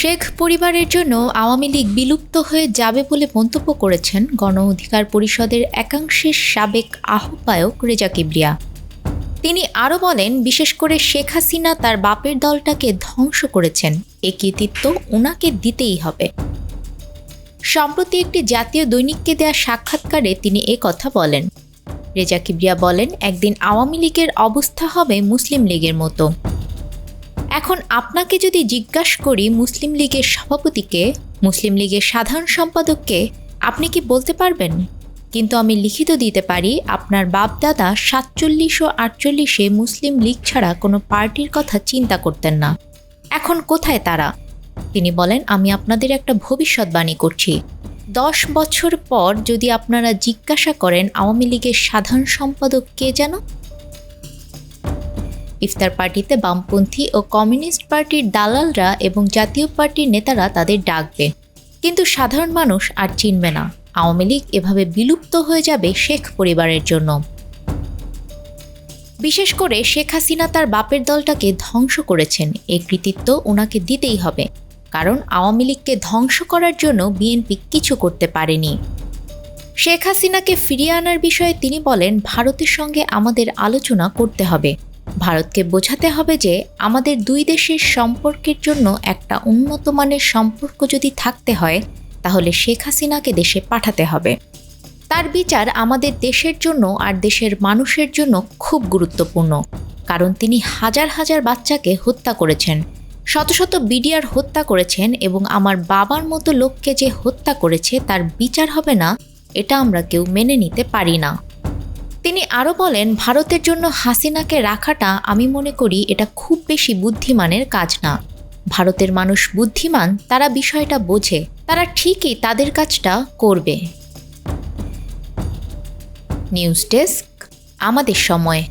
শেখ পরিবারের জন্য আওয়ামী লীগ বিলুপ্ত হয়ে যাবে বলে মন্তব্য করেছেন গণ অধিকার পরিষদের একাংশের সাবেক আহ্বায়ক রেজা কিবরিয়া। তিনি আরও বলেন, বিশেষ করে শেখ হাসিনা তার বাপের দলটাকে ধ্বংস করেছেন, এ কৃতিত্ব ওনাকে দিতেই হবে। সম্প্রতি একটি জাতীয় দৈনিককে দেয়া সাক্ষাৎকারে তিনি কথা বলেন। রেজা কিবরিয়া বলেন, একদিন আওয়ামী লীগের অবস্থা হবে মুসলিম লীগের মতো। এখন আপনাকে যদি জিজ্ঞাসা করি মুসলিম লীগের সভাপতিকে, মুসলিম লীগের সাধারণ সম্পাদককে, আপনি কি বলতে পারবেন? কিন্তু আমি লিখিত দিতে পারি, আপনার বাপদাদা 47 ও 48-এ মুসলিম লীগ ছাড়া কোনো পার্টির কথা চিন্তা করতেন না। এখন কোথায় তারা? তিনি বলেন, আমি আপনাদের একটা ভবিষ্যৎবাণী করছি। 10 বছর পর যদি আপনারা জিজ্ঞাসা করেন আওয়ামী লীগের সাধারণ সম্পাদক কে যেন, ইফতার পার্টিতে বামপন্থী ও কমিউনিস্ট পার্টির দালালরা এবং জাতীয় পার্টির নেতারা তাদের ডাকবে, কিন্তু সাধারণ মানুষ আর চিনবে না। আওয়ামী লীগ এভাবে বিলুপ্ত হয়ে যাবে শেখ পরিবারের জন্য। বিশেষ করে শেখ হাসিনা তার বাপের দলটাকে ধ্বংস করেছেন, এই কৃতিত্ব ওনাকে দিতেই হবে, কারণ আওয়ামী লীগকে ধ্বংস করার জন্য বিএনপি কিছু করতে পারেনি। শেখ হাসিনাকে ফিরিয়ে আনার বিষয়ে তিনি বলেন, ভারতের সঙ্গে আমাদের আলোচনা করতে হবে। ভারতকে বোঝাতে হবে যে আমাদের দুই দেশের সম্পর্কের জন্য একটা উন্নত মানের সম্পর্ক যদি থাকতে হয়, তাহলে শেখ হাসিনাকে দেশে পাঠাতে হবে। তার বিচার আমাদের দেশের জন্য আর দেশের মানুষের জন্য খুব গুরুত্বপূর্ণ, কারণ তিনি হাজার হাজার বাচ্চাকে হত্যা করেছেন, শত শত বিডিআর হত্যা করেছেন, এবং আমার বাবার মতো লোককে যে হত্যা করেছে তার বিচার হবে না, এটা আমরা কেউ মেনে নিতে পারি না। তিনি আরও বলেন, ভারতের জন্য হাসিনাকে রাখাটা আমি মনে করি এটা খুব বেশি বুদ্ধিমানের কাজ না। ভারতের মানুষ বুদ্ধিমান, তারা বিষয়টা বোঝে, তারা ঠিকই তাদের কাজটা করবে। নিউজ ডেস্ক, আমাদের সময়।